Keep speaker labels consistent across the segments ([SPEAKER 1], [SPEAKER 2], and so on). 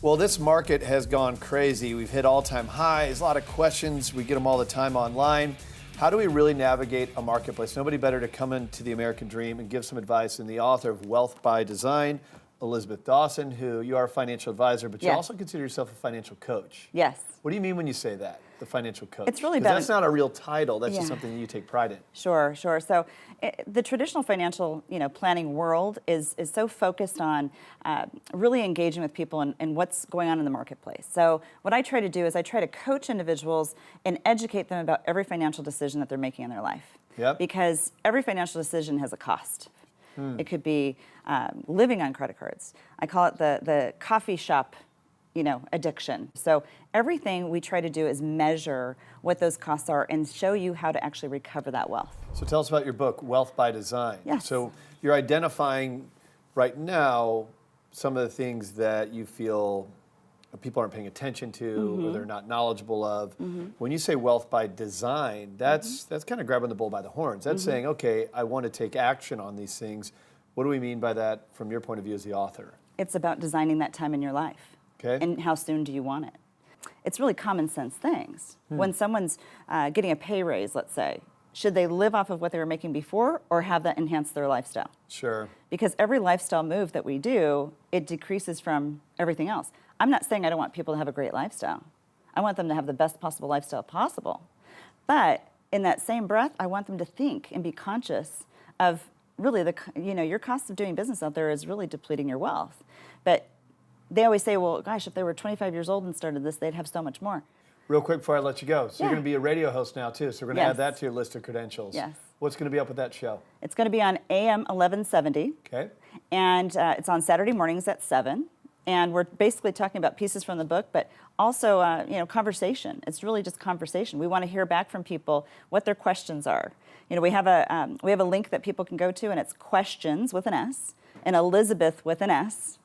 [SPEAKER 1] Well, this market has gone crazy. We've hit all-time highs, a lot of questions. We get them all the time online. How do we really navigate a marketplace? Nobody better to come into the American Dream and give some advice than the author of Wealth by Design, Elisabeth Dawson, who you are a financial advisor, but you also consider yourself a financial coach.
[SPEAKER 2] Yes.
[SPEAKER 1] What do you mean when you say that, the financial coach?
[SPEAKER 2] It's really
[SPEAKER 1] that's not a real title. That's just something that you take pride in.
[SPEAKER 2] Sure. So the traditional financial, planning world is so focused on really engaging with people and what's going on in the marketplace. So what I try to do is I try to coach individuals and educate them about every financial decision that they're making in their life.
[SPEAKER 1] Yep.
[SPEAKER 2] Because every financial decision has a cost. It could be living on credit cards. I call it the coffee shop addiction. So everything we try to do is measure what those costs are and show you how to actually recover that wealth.
[SPEAKER 1] So tell us about your book, Wealth by Design.
[SPEAKER 2] Yes.
[SPEAKER 1] So you're identifying right now some of the things that you feel people aren't paying attention to or they're not knowledgeable of. When you say wealth by design, that's kind of grabbing the bull by the horns. That's saying, okay, I want to take action on these things. What do we mean by that from your point of view as the author?
[SPEAKER 2] It's about designing that time in your life.
[SPEAKER 1] Okay.
[SPEAKER 2] And how soon do you want it? It's really common sense things. When someone's getting a pay raise, let's say, should they live off of what they were making before or have that enhance their lifestyle?
[SPEAKER 1] Sure.
[SPEAKER 2] Because every lifestyle move that we do, it decreases from everything else. I'm not saying I don't want people to have a great lifestyle. I want them to have the best possible lifestyle possible. But in that same breath, I want them to think and be conscious of really your cost of doing business out there is really depleting your wealth. But they always say, well, gosh, if they were 25 years old and started this, they'd have so much more.
[SPEAKER 1] Real quick before I let you go. So you're going to be a radio host now, too. So we're going to add that to your list of credentials.
[SPEAKER 2] Yes.
[SPEAKER 1] What's going to be up with that show?
[SPEAKER 2] It's going to be on AM 1170.
[SPEAKER 1] Okay.
[SPEAKER 2] And it's on Saturday mornings at 7. And we're basically talking about pieces from the book, but also, conversation. It's really just conversation. We want to hear back from people what their questions are. We have a link that people can go to, and it's questions with an S and Elisabeth with an S.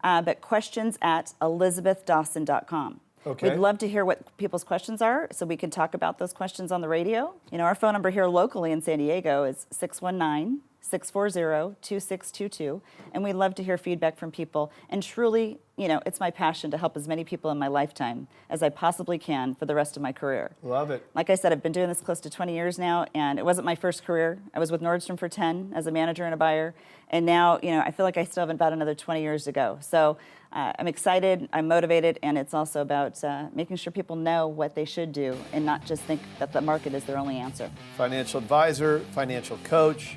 [SPEAKER 2] But questions at elisabethdawson.com.
[SPEAKER 1] Okay.
[SPEAKER 2] We'd love to hear what people's questions are so we can talk about those questions on the radio. Our phone number here locally in San Diego is 619-640-2622. And we'd love to hear feedback from people. And truly, it's my passion to help as many people in my lifetime as I possibly can for the rest of my career.
[SPEAKER 1] Love it.
[SPEAKER 2] Like I said, I've been doing this close to 20 years now, and it wasn't my first career. I was with Nordstrom for 10 as a manager and a buyer. And now, I feel like I still have about another 20 years to go. So I'm excited, I'm motivated, and it's also about making sure people know what they should do and not just think that the market is their only answer.
[SPEAKER 1] Financial advisor, financial coach,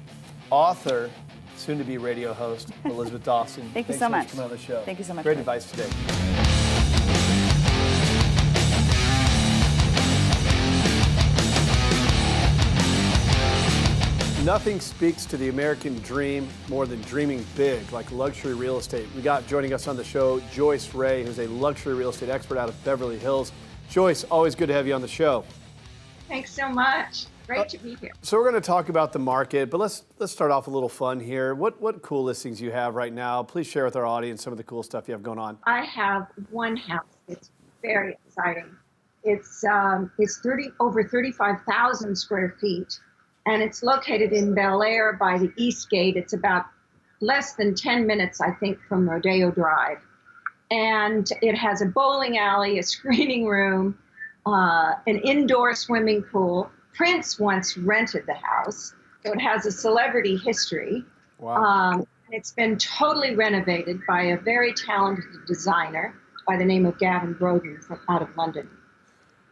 [SPEAKER 1] author, soon-to-be radio host, Elisabeth Dawson.
[SPEAKER 2] Thank you so much
[SPEAKER 1] for coming on the show.
[SPEAKER 2] Thank you so much.
[SPEAKER 1] Great advice today. Nothing speaks to the American dream more than dreaming big, like luxury real estate. We got joining us on the show, Joyce Ray, who's a luxury real estate expert out of Beverly Hills. Joyce, always good to have you on the show.
[SPEAKER 3] Thanks so much. Great to be here.
[SPEAKER 1] So we're going to talk about the market, but let's start off a little fun here. What cool listings you have right now? Please share with our audience some of the cool stuff you have going on.
[SPEAKER 3] I have one house. It's very exciting. It's over 35,000 square feet, and it's located in Bel Air by the East Gate. It's about less than 10 minutes, I think, from Rodeo Drive. And it has a bowling alley, a screening room, an indoor swimming pool. Prince once rented the house, so it has a celebrity history.
[SPEAKER 1] Wow.
[SPEAKER 3] It's been totally renovated by a very talented designer by the name of Gavin Broden out of London.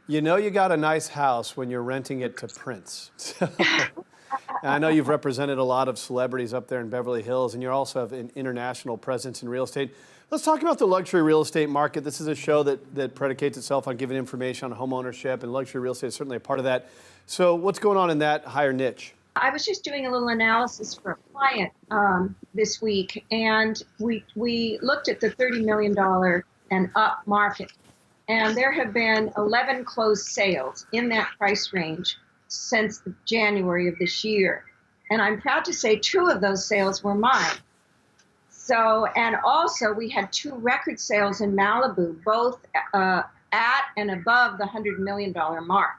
[SPEAKER 1] You got a nice house when you're renting it to Prince. And I know you've represented a lot of celebrities up there in Beverly Hills, and you also have an international presence in real estate. Let's talk about the luxury real estate market. This is a show that predicates itself on giving information on home ownership, and luxury real estate is certainly a part of that. So what's going on in that higher niche?
[SPEAKER 3] I was just doing a little analysis for a client this week, and we looked at the $30 million and up market. And there have been 11 closed sales in that price range since January of this year. And I'm proud to say 2 of those sales were mine. So, and also we had 2 record sales in Malibu, both at and above the $100 million mark.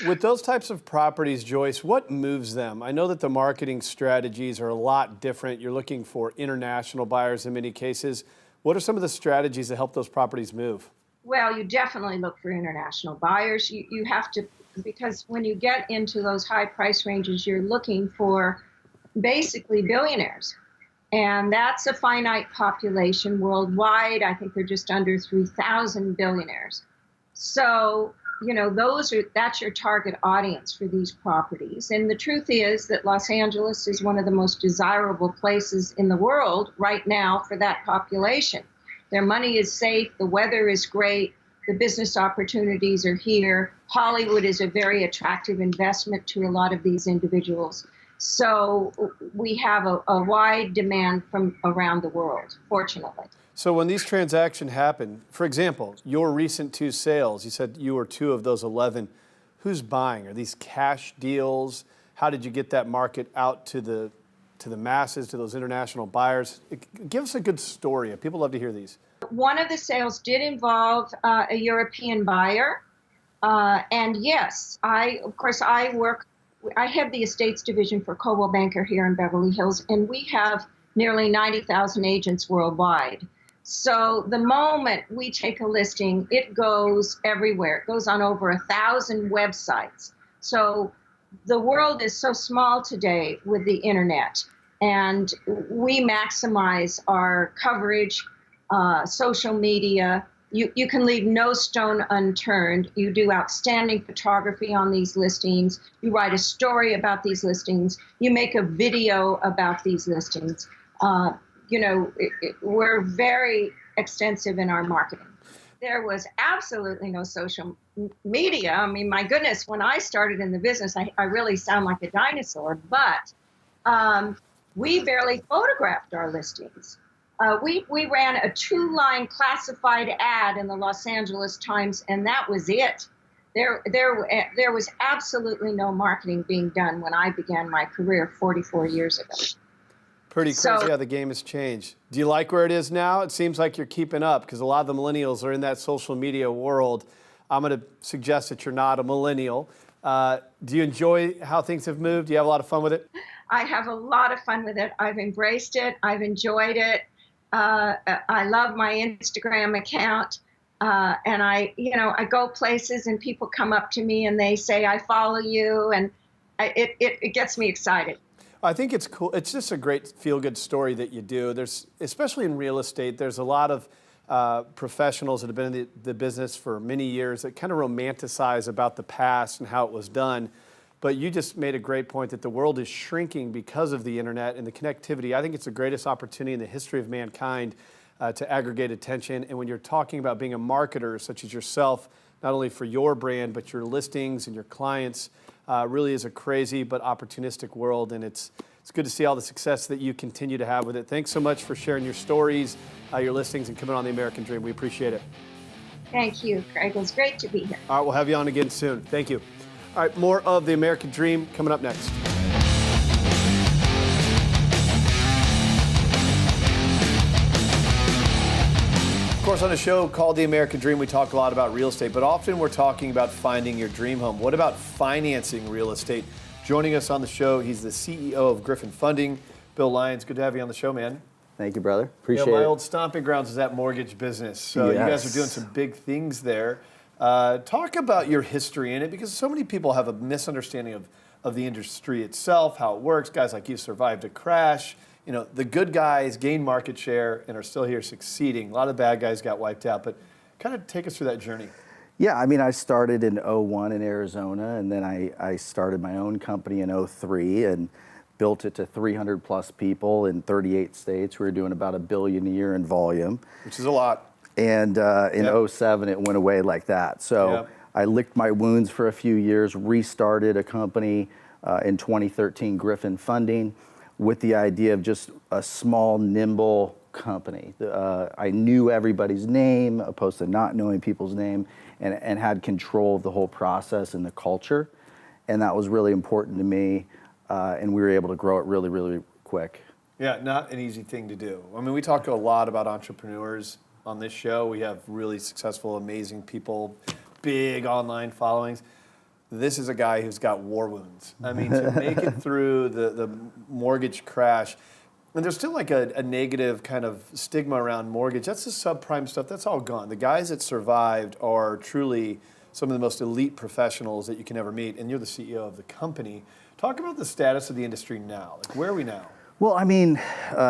[SPEAKER 1] With those types of properties, Joyce, what moves them? I know that the marketing strategies are a lot different. You're looking for international buyers in many cases. What are some of the strategies that help those properties move?
[SPEAKER 3] Well, you definitely look for international buyers. You have to, because when you get into those high price ranges, you're looking for basically billionaires. And that's a finite population worldwide. I think they're just under 3,000 billionaires. So, that's your target audience for these properties. And the truth is that Los Angeles is one of the most desirable places in the world right now for that population. Their money is safe, the weather is great, the business opportunities are here. Hollywood is a very attractive investment to a lot of these individuals. So we have a wide demand from around the world, fortunately.
[SPEAKER 1] So when these transactions happen, for example, your recent 2 sales, you said you were 2 of those 11. Who's buying? Are these cash deals? How did you get that market out to the masses, to those international buyers? Give us a good story. People love to hear these.
[SPEAKER 3] One of the sales did involve a European buyer. And yes, I have the estates division for Coldwell Banker here in Beverly Hills, and we have nearly 90,000 agents worldwide. So the moment we take a listing, it goes everywhere. It goes on over 1,000 websites. So the world is so small today with the internet, and we maximize our coverage, social media. You can leave no stone unturned. You do outstanding photography on these listings. You write a story about these listings. You make a video about these listings. We're very extensive in our marketing. There was absolutely no social media. I mean, my goodness, when I started in the business, I really sound like a dinosaur, but we barely photographed our listings. We ran a 2-line classified ad in the Los Angeles Times, and that was it. There was absolutely no marketing being done when I began my career 44 years ago.
[SPEAKER 1] Pretty crazy how the game has changed. Do you like where it is now? It seems like you're keeping up because a lot of the millennials are in that social media world. I'm going to suggest that you're not a millennial. Do you enjoy how things have moved? Do you have a lot of fun with it?
[SPEAKER 3] I have a lot of fun with it. I've embraced it. I've enjoyed it. I love my Instagram account. And I go places and people come up to me and they say, I follow you. And it gets me excited.
[SPEAKER 1] I think it's cool. It's just a great feel-good story that you do. There's, especially in real estate, there's a lot of professionals that have been in the business for many years that kind of romanticize about the past and how it was done. But you just made a great point that the world is shrinking because of the internet and the connectivity. I think it's the greatest opportunity in the history of mankind to aggregate attention. And when you're talking about being a marketer such as yourself, not only for your brand, but your listings and your clients, really is a crazy but opportunistic world. And it's good to see all the success that you continue to have with it. Thanks so much for sharing your stories, your listings, and coming on The American Dream. We appreciate it.
[SPEAKER 3] Thank you, Craig. It was great to be here.
[SPEAKER 1] All right, we'll have you on again soon. Thank you. All right, more of The American Dream coming up next. Of course, on a show called The American Dream, we talk a lot about real estate, but often we're talking about finding your dream home. What about financing real estate? Joining us on the show, he's the CEO of Griffin Funding, Bill Lyons. Good to have you on the show, man.
[SPEAKER 4] Thank you, brother. Appreciate it.
[SPEAKER 1] My old stomping grounds is that mortgage business, so
[SPEAKER 4] Yes.
[SPEAKER 1] you guys are doing some big things there. Talk about your history in it, because so many people have a misunderstanding of the industry itself, how it works. Guys like you survived a crash. You know, the good guys gain market share and are still here succeeding. A lot of bad guys got wiped out, but kind of take us through that journey.
[SPEAKER 4] Yeah, I mean, I started in '01 in Arizona, and then I started my own company in '03 and built it to 300 plus people in 38 states. We were doing about $1 billion a year in volume.
[SPEAKER 1] Which is a lot.
[SPEAKER 4] And in '07, it went away like that. So I licked my wounds for a few years, restarted a company in 2013, Griffin Funding, with the idea of just a small, nimble company. I knew everybody's name, opposed to not knowing people's name, and had control of the whole process and the culture. And that was really important to me, and we were able to grow it really, really quick.
[SPEAKER 1] Yeah, not an easy thing to do. I mean, we talk a lot about entrepreneurs on this show. We have really successful, amazing people, big online followings. This is a guy who's got war wounds. I mean, to make it through the mortgage crash, And there's still like a negative kind of stigma around mortgage. That's the subprime stuff. That's all gone. The guys that survived are truly some of the most elite professionals that you can ever meet. And you're the CEO of the company. Talk about the status of the industry now. Like, where are we now?
[SPEAKER 4] Well, I mean,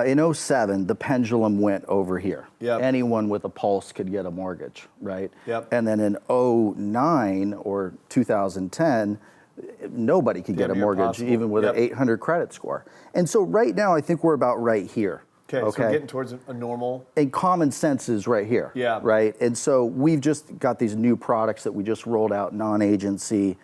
[SPEAKER 4] in '07, the pendulum went over here.
[SPEAKER 1] Yep.
[SPEAKER 4] Anyone with a pulse could get a mortgage, right?
[SPEAKER 1] Yep.
[SPEAKER 4] And then in '09 or 2010, nobody could get a mortgage,
[SPEAKER 1] impossible.
[SPEAKER 4] even with
[SPEAKER 1] Yep.
[SPEAKER 4] an 800 credit score. And so right now, I think we're about right here.
[SPEAKER 1] Okay, so we're getting towards a normal.
[SPEAKER 4] And common sense is right here.
[SPEAKER 1] Yeah.
[SPEAKER 4] Right? And so we've just got these new products that we just rolled out, non-agency,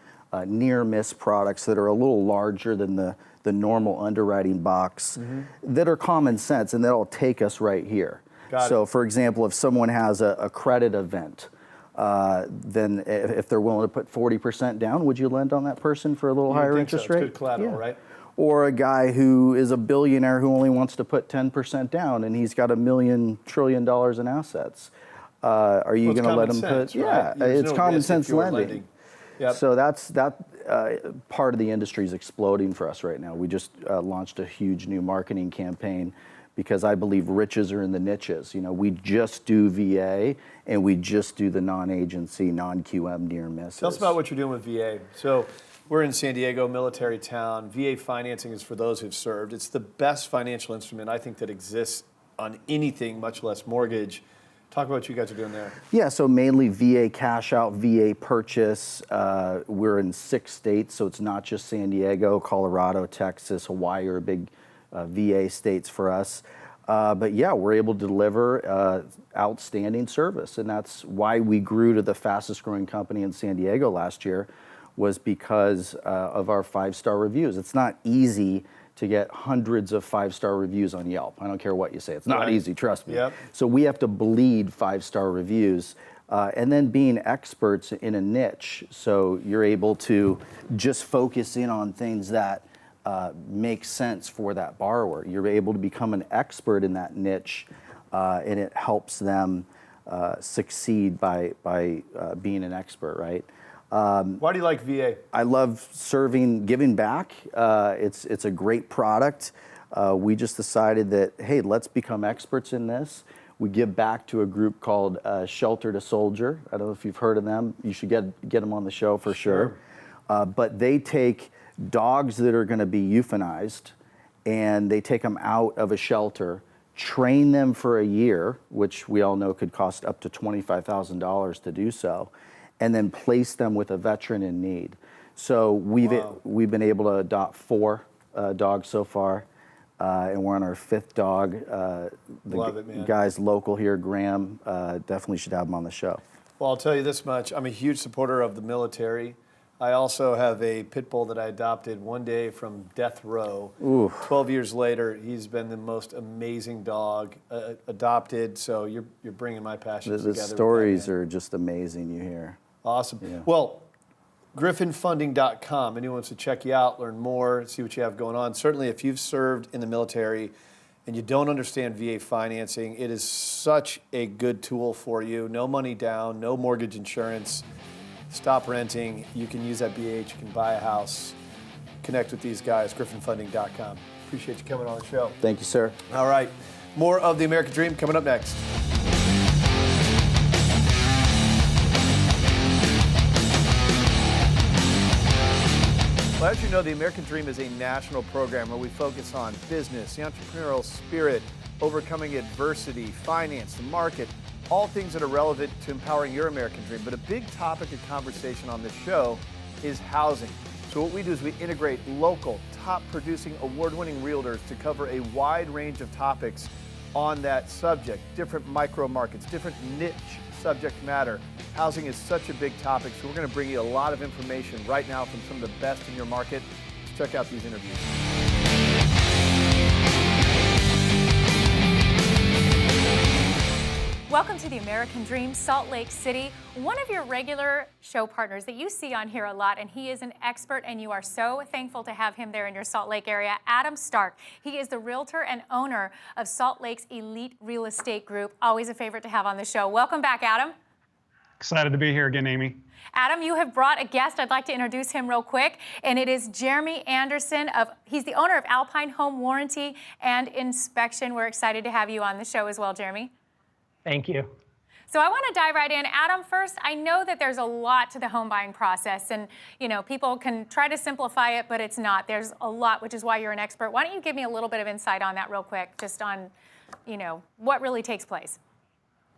[SPEAKER 4] near miss products that are a little larger than the normal underwriting box, that are common sense, and that'll take us right here. So for example, if someone has a credit event, then if they're willing to put 40% down, would you lend on that person for a little higher interest rate?
[SPEAKER 1] It's good collateral, right?
[SPEAKER 4] Or a guy who is a billionaire who only wants to put 10% down and he's got $1 trillion in assets. Are you going to let him put? Yeah, it's common sense lending.
[SPEAKER 1] Yep.
[SPEAKER 4] So that part of the industry is exploding for us right now. We just launched a huge new marketing campaign because I believe riches are in the niches. You know, we just do VA and we just do the non-agency, non-QM near misses.
[SPEAKER 1] Tell us about what you're doing with VA. So we're in San Diego, military town. VA financing is for those who've served. It's the best financial instrument I think that exists on anything, much less mortgage. Talk about what you guys are doing there.
[SPEAKER 4] Yeah, so mainly VA cash out, VA purchase. We're in 6 states, so it's not just San Diego, Colorado, Texas, Hawaii are big VA states for us. But yeah, we're able to deliver outstanding service, and that's why we grew to the fastest growing company in San Diego last year, was because of our 5-star reviews. It's not easy to get hundreds of 5-star reviews on Yelp. I don't care what you say. It's not easy, trust me.
[SPEAKER 1] Yep.
[SPEAKER 4] So we have to bleed 5-star reviews. And then being experts in a niche, so you're able to just focus in on things that make sense for that borrower. You're able to become an expert in that niche, and it helps them succeed by being an expert, right?
[SPEAKER 1] Why do you like VA?
[SPEAKER 4] I love serving, giving back. It's a great product. We just decided that, hey, let's become experts in this. We give back to a group called Shelter to Soldier. I don't know if you've heard of them. You should get them on the show for sure. But they take dogs that are going to be euthanized, and they take them out of a shelter, train them for a year, which we all know could cost up to $25,000 to do so, and then place them with a veteran in need. So we've been able to adopt 4 dogs so far, and we're on our 5th dog.
[SPEAKER 1] Love it, man.
[SPEAKER 4] Guys local here, Graham, definitely should have him on the show.
[SPEAKER 1] Well, I'll tell you this much. I'm a huge supporter of the military. I also have a pit bull that I adopted one day from death row. Ooh. 12 years later, he's been the most amazing dog adopted. So you're bringing my passions together.
[SPEAKER 4] The stories are just amazing you hear.
[SPEAKER 1] Awesome.
[SPEAKER 4] Yeah.
[SPEAKER 1] Well, griffinfunding.com. Anyone wants to check you out, learn more, see what you have going on. Certainly, if you've served in the military and you don't understand VA financing, it is such a good tool for you. No money down, no mortgage insurance. Stop renting. You can use that BH. You can buy a house. Connect with these guys, griffinfunding.com. Appreciate you coming on the show.
[SPEAKER 4] Thank you, sir.
[SPEAKER 1] All right. More of the American Dream coming up next. Well, as you know, the American Dream is a national program where we focus on business, the entrepreneurial spirit, overcoming adversity, finance, the market, all things that are relevant to empowering your American dream. But a big topic of conversation on this show is housing. So what we do is we integrate local, top-producing, award-winning realtors to cover a wide range of topics on that subject, different micro markets, different niche subject matter. Housing is such a big topic, so we're going to bring you a lot of information right now from some of the best in your market. Let's check out these interviews.
[SPEAKER 5] Welcome to the American Dream, Salt Lake City. One of your regular show partners that you see on here a lot, and he is an expert, and you are so thankful to have him there in your Salt Lake area, Adam Stark. He is the realtor and owner of Salt Lake's Elite Real Estate Group. Always a favorite to have on the show. Welcome back, Adam.
[SPEAKER 6] Excited to be here again, Amy.
[SPEAKER 5] Adam, you have brought a guest. I'd like to introduce him real quick, and it is Jeremy Anderson. He's the owner of Alpine Home Warranty and Inspection. We're excited to have you on the show as well, Jeremy.
[SPEAKER 7] Thank you.
[SPEAKER 5] So I want to dive right in. Adam, first, I know that there's a lot to the home buying process, and people can try to simplify it, but it's not. There's a lot, which is why you're an expert. Why don't you give me a little bit of insight on that real quick, just on, what really takes place?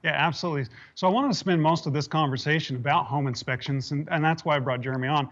[SPEAKER 6] Yeah, absolutely. So I wanted to spend most of this conversation about home inspections, and that's why I brought Jeremy on.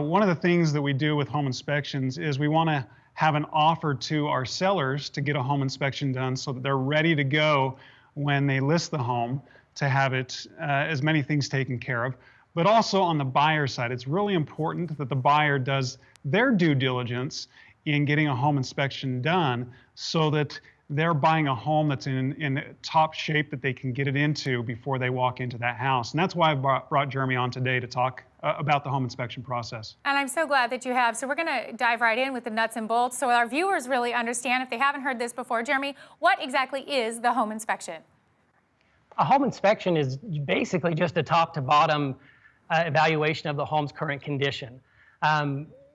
[SPEAKER 6] One of the things that we do with home inspections is we want to have an offer to our sellers to get a home inspection done so that they're ready to go when they list the home to have it as many things taken care of. But also on the buyer side, it's really important that the buyer does their due diligence in getting a home inspection done so that they're buying a home that's in top shape that they can get it into before they walk into that house. And that's why I brought Jeremy on today to talk about the home inspection process.
[SPEAKER 5] And I'm so glad that you have. So we're going to dive right in with the nuts and bolts so our viewers really understand, if they haven't heard this before. Jeremy, what exactly is the home inspection?
[SPEAKER 7] A home inspection is basically just a top to bottom evaluation of the home's current condition.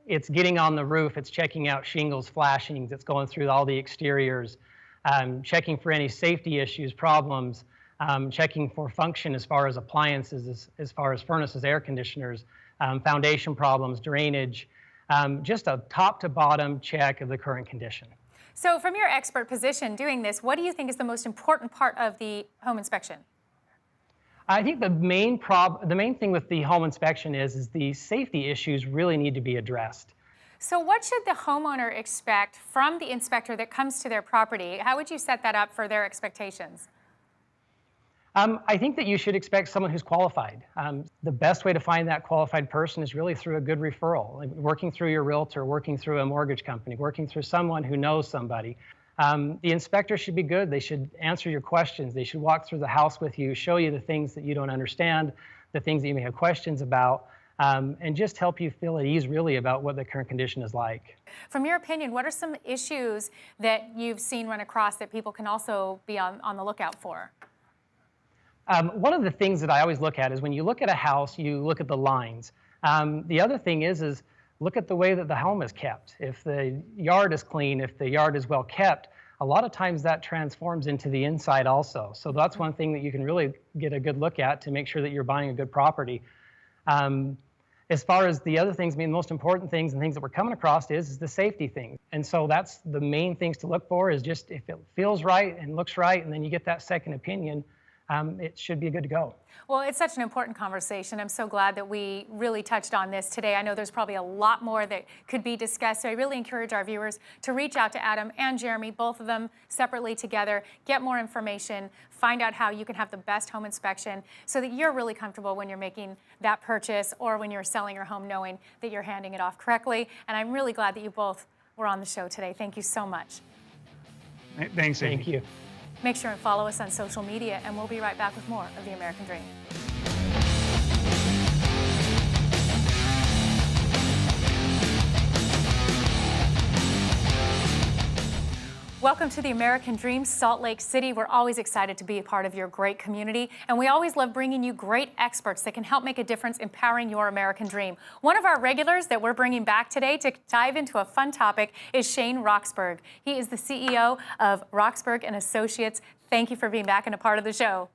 [SPEAKER 7] It's getting on the roof, it's checking out shingles, flashings, it's going through all the exteriors, checking for any safety issues, problems, checking for function as far as appliances, as far as furnaces, air conditioners, foundation problems, drainage, just a top to bottom check of the current condition.
[SPEAKER 5] So from your expert position doing this, what do you think is the most important part of the home inspection?
[SPEAKER 7] I think the main thing with the home inspection is the safety issues really need to be addressed.
[SPEAKER 5] So what should the homeowner expect from the inspector that comes to their property? How would you set that up for their expectations?
[SPEAKER 7] I think that you should expect someone who's qualified. The best way to find that qualified person is really through a good referral, like working through your realtor, working through a mortgage company, working through someone who knows somebody. The inspector should be good. They should answer your questions. They should walk through the house with you, show you the things that you don't understand, the things that you may have questions about, and just help you feel at ease really about what the current condition is like.
[SPEAKER 5] From your opinion, what are some issues that you've seen run across that people can also be on the lookout for?
[SPEAKER 7] One of the things that I always look at is when you look at a house, you look at the lines. The other thing is look at the way that the home is kept. If the yard is clean, if the yard is well kept, a lot of times that transforms into the inside also. So that's one thing that you can really get a good look at to make sure that you're buying a good property. As far as the other things, the most important things and things that we're coming across is the safety thing. And so that's the main things to look for, is just if it feels right and looks right, and then you get that second opinion, it should be good to go.
[SPEAKER 5] Well, it's such an important conversation. I'm so glad that we really touched on this today. I know there's probably a lot more that could be discussed, so I really encourage our viewers to reach out to Adam and Jeremy, both of them separately together, get more information, find out how you can have the best home inspection so that you're really comfortable when you're making that purchase or when you're selling your home knowing that you're handing it off correctly. And I'm really glad that you both were on the show today. Thank you so much.
[SPEAKER 6] Thanks, Amy.
[SPEAKER 7] Thank you.
[SPEAKER 5] Make sure and follow us on social media, and we'll be right back with more of The American Dream. Welcome to the American Dream, Salt Lake City. We're always excited to be a part of your great community, and we always love bringing you great experts that can help make a difference empowering your American dream. One of our regulars that we're bringing back today to dive into a fun topic is Shane Roxburgh. He is the CEO of Roxburgh and Associates. Thank you for being back and a part of the show.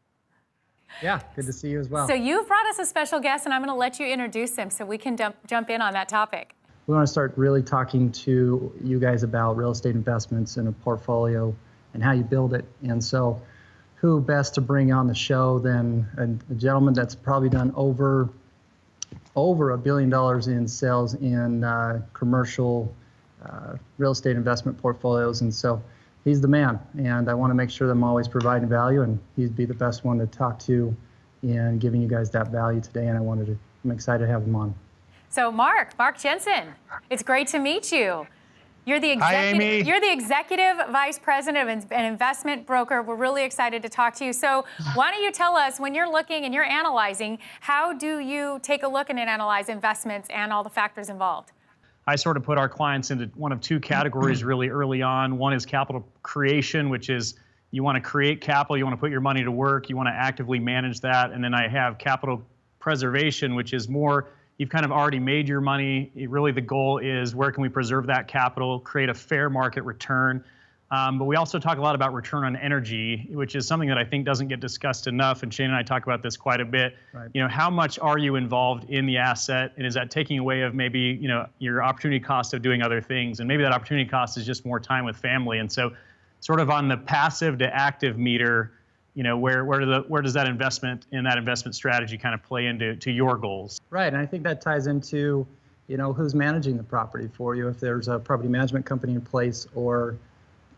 [SPEAKER 8] Yeah, good to see you as well.
[SPEAKER 5] So you've brought us a special guest, and I'm going to let you introduce him so we can jump in on that topic.
[SPEAKER 8] We want to start really talking to you guys about real estate investments in a portfolio and how you build it. And so who best to bring on the show than a gentleman that's probably done over $1 billion in sales in commercial real estate investment portfolios. And so he's the man, and I want to make sure that I'm always providing value, and he'd be the best one to talk to in giving you guys that value today. And I'm excited to have him on.
[SPEAKER 5] So Mark Jensen, it's great to meet you. You're the executive vice president of an investment broker. We're really excited to talk to you. So why don't you tell us, when you're looking and you're analyzing, how do you take a look and analyze investments and all the factors involved?
[SPEAKER 9] I sort of put our clients into one of two categories really early on. One is capital creation, which is you want to create capital, you want to put your money to work, you want to actively manage that. And then I have capital preservation, which is more, you've kind of already made your money. Really the goal is where can we preserve that capital, create a fair market return. But we also talk a lot about return on energy, which is something that I think doesn't get discussed enough. And Shane and I talk about this quite a bit.
[SPEAKER 8] Right.
[SPEAKER 9] You know, how much are you involved in the asset? And is that taking away of maybe, you know, your opportunity cost of doing other things? And maybe that opportunity cost is just more time with family. And so sort of on the passive to active meter, you know, where does that investment in that investment strategy kind of play into your goals?
[SPEAKER 8] Right, and I think that ties into, you know, who's managing the property for you, if there's a property management company in place, or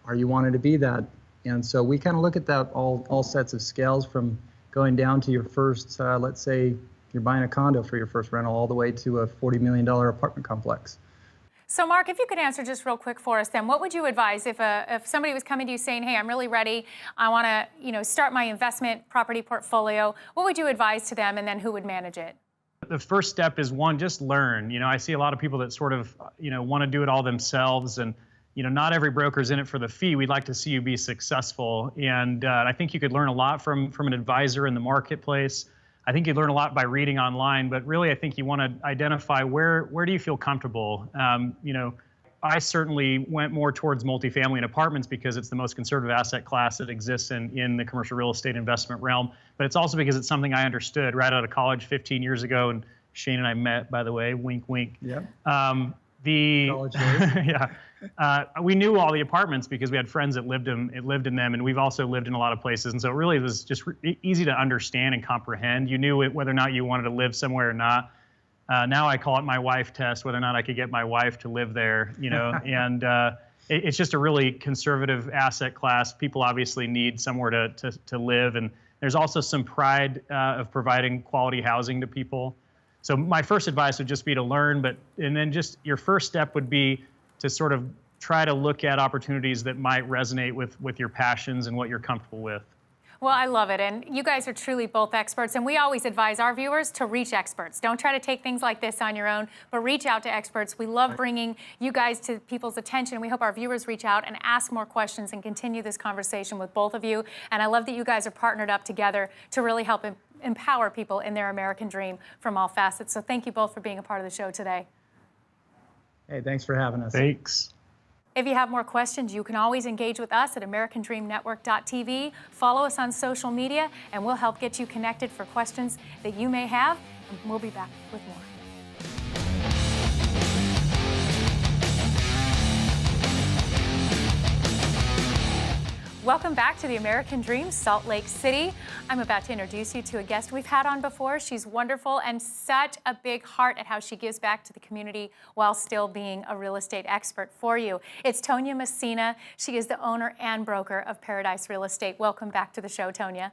[SPEAKER 8] are you wanting to be that? And so we kind of look at that all sets of scales, from going down to your first, let's say you're buying a condo for your first rental, all the way to a $40 million apartment complex.
[SPEAKER 5] So Mark, if you could answer just real quick for us then, what would you advise if somebody was coming to you saying, hey, I'm really ready, I want to, you know, start my investment property portfolio, what would you advise to them, and then who would manage it?
[SPEAKER 9] The first step is, one, just learn. You know, I see a lot of people that sort of, you know, want to do it all themselves, and you know, not every broker's in it for the fee. We'd like to see you be successful. And I think you could learn a lot from an advisor in the marketplace. I think you'd learn a lot by reading online, but really I think you want to identify where do you feel comfortable. You know, I certainly went more towards multifamily and apartments because it's the most conservative asset class that exists in the commercial real estate investment realm. But it's also because it's something I understood right out of college 15 years ago. And Shane and I met, by the way, wink, wink.
[SPEAKER 8] Yeah.
[SPEAKER 9] College days. Yeah. We knew all the apartments because we had friends that lived in them, and we've also lived in a lot of places. And so it really was just easy to understand and comprehend. You knew whether or not you wanted to live somewhere or not. Now I call it my wife test, whether or not I could get my wife to live there, you know, and it's just a really conservative asset class. People obviously need somewhere to live. And there's also some pride of providing quality housing to people. So my first advice would just be to learn, and then just your first step would be to sort of try to look at opportunities that might resonate with your passions and what you're comfortable with.
[SPEAKER 5] Well, I love it. And you guys are truly both experts. And we always advise our viewers to reach experts. Don't try to take things like this on your own, but reach out to experts. We love bringing you guys to people's attention. We hope our viewers reach out and ask more questions and continue this conversation with both of you. And I love that you guys are partnered up together to really help empower people in their American dream from all facets. So thank you both for being a part of the show today.
[SPEAKER 8] Hey, thanks for having us.
[SPEAKER 9] Thanks.
[SPEAKER 5] If you have more questions, you can always engage with us at AmericanDreamNetwork.tv. Follow us on social media, and we'll help get you connected for questions that you may have. And we'll be back with more. Welcome back to the American Dream, Salt Lake City. I'm about to introduce you to a guest we've had on before. She's wonderful and such a big heart at how she gives back to the community while still being a real estate expert for you. It's Tonja Masina. She is the owner and broker of Paradise Real Estate. Welcome back to the show, Tonja.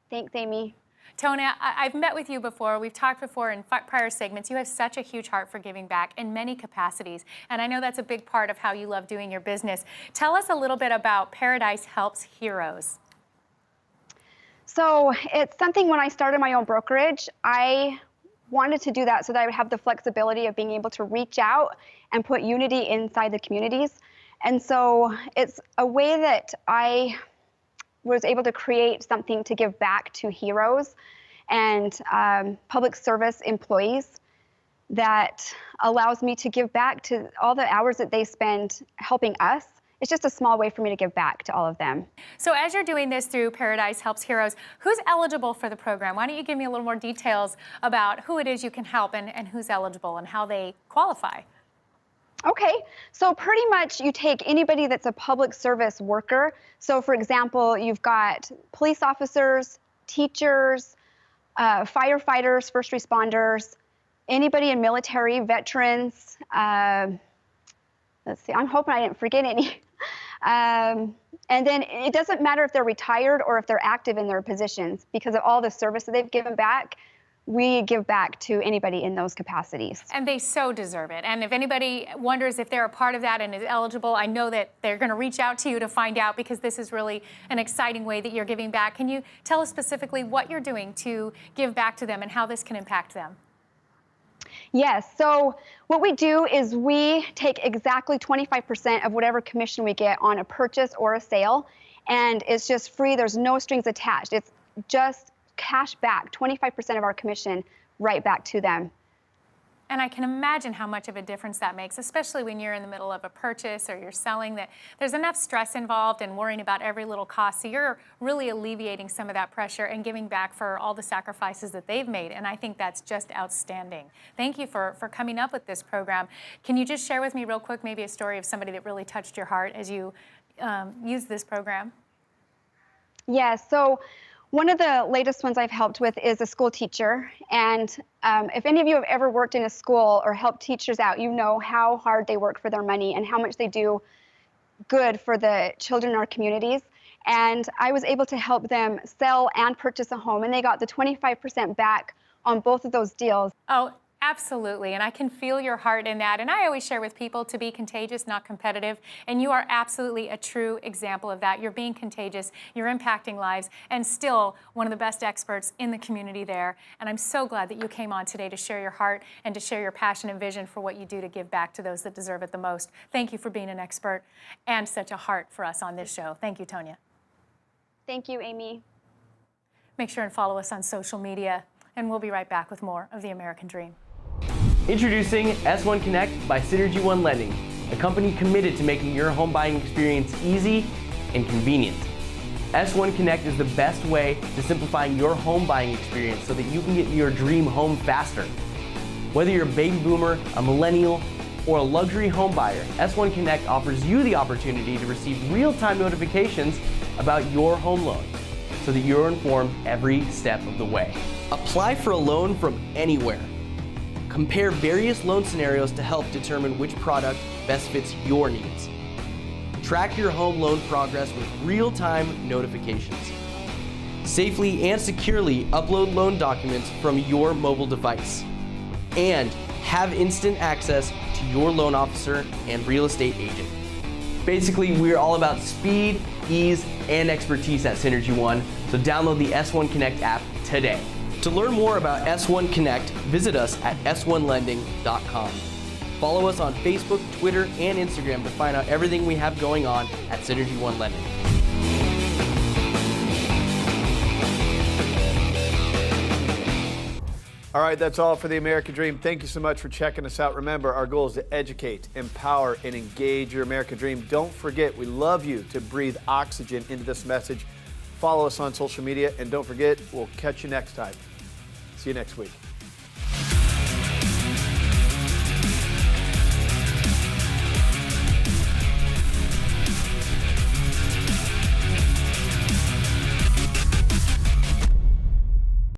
[SPEAKER 10] Thanks, Amy.
[SPEAKER 5] Tonja, I've met with you before. We've talked before in prior segments. You have such a huge heart for giving back in many capacities, and I know that's a big part of how you love doing your business. Tell us a little bit about Paradise Helps Heroes.
[SPEAKER 10] So it's something, when I started my own brokerage, I wanted to do that so that I would have the flexibility of being able to reach out and put unity inside the communities. And so it's a way that I was able to create something to give back to heroes and public service employees that allows me to give back to all the hours that they spend helping us. It's just a small way for me to give back to all of them.
[SPEAKER 5] So as you're doing this through Paradise Helps Heroes, who's eligible for the program? Why don't you give me a little more details about who it is you can help and who's eligible and how they qualify?
[SPEAKER 10] Okay, so pretty much you take anybody that's a public service worker. So for example, you've got police officers, teachers, firefighters, first responders, anybody in military, veterans. Let's see, I'm hoping I didn't forget any. And then it doesn't matter if they're retired or if they're active in their positions, because of all the service that they've given back. We give back to anybody in those capacities.
[SPEAKER 5] And they so deserve it. And if anybody wonders if they're a part of that and is eligible, I know that they're going to reach out to you to find out, because this is really an exciting way that you're giving back. Can you tell us specifically what you're doing to give back to them and how this can impact them?
[SPEAKER 10] Yes. So what we do is we take exactly 25% of whatever commission we get on a purchase or a sale, and it's just free. There's no strings attached. It's just cash back, 25% of our commission right back to them.
[SPEAKER 5] And I can imagine how much of a difference that makes, especially when you're in the middle of a purchase or you're selling, that there's enough stress involved and worrying about every little cost. So you're really alleviating some of that pressure and giving back for all the sacrifices that they've made. And I think that's just outstanding. Thank you for coming up with this program. Can you just share with me real quick maybe a story of somebody that really touched your heart as you used this program?
[SPEAKER 10] Yes. So one of the latest ones I've helped with is a school teacher. And if any of you have ever worked in a school or helped teachers out, you know how hard they work for their money and how much they do good for the children in our communities. And I was able to help them sell and purchase a home, and they got the 25% back on both of those deals.
[SPEAKER 5] Oh, absolutely, and I can feel your heart in that. And I always share with people to be contagious, not competitive. And you are absolutely a true example of that. You're being contagious, you're impacting lives, and still one of the best experts in the community there. And I'm so glad that you came on today to share your heart and to share your passion and vision for what you do to give back to those that deserve it the most. Thank you for being an expert and such a heart for us on this show. Thank you, Tonja.
[SPEAKER 10] Thank you, Amy.
[SPEAKER 5] Make sure and follow us on social media, and we'll be right back with more of The American Dream.
[SPEAKER 11] Introducing S1 Connect by Synergy One Lending, a company committed to making your home buying experience easy and convenient. S1 Connect is the best way to simplifying your home buying experience so that you can get your dream home faster. Whether you're a baby boomer, a millennial, or a luxury home buyer, S1 Connect offers you the opportunity to receive real-time notifications about your home loan so that you're informed every step of the way. Apply for a loan from anywhere. Compare various loan scenarios to help determine which product best fits your needs. Track your home loan progress with real-time notifications. Safely and securely upload loan documents from your mobile device. And have instant access to your loan officer and real estate agent. Basically, we're all about speed, ease, and expertise at Synergy One, so download the S1 Connect app today. To learn more about S1 Connect, visit us at s1lending.com. Follow us on Facebook, Twitter, and Instagram to find out everything we have going on at Synergy One Lending.
[SPEAKER 1] All right, that's all for The American Dream. Thank you so much for checking us out. Remember, our goal is to educate, empower, and engage your American Dream. Don't forget, we love you to breathe oxygen into this message. Follow us on social media, and don't forget, we'll catch you next time. See you next week.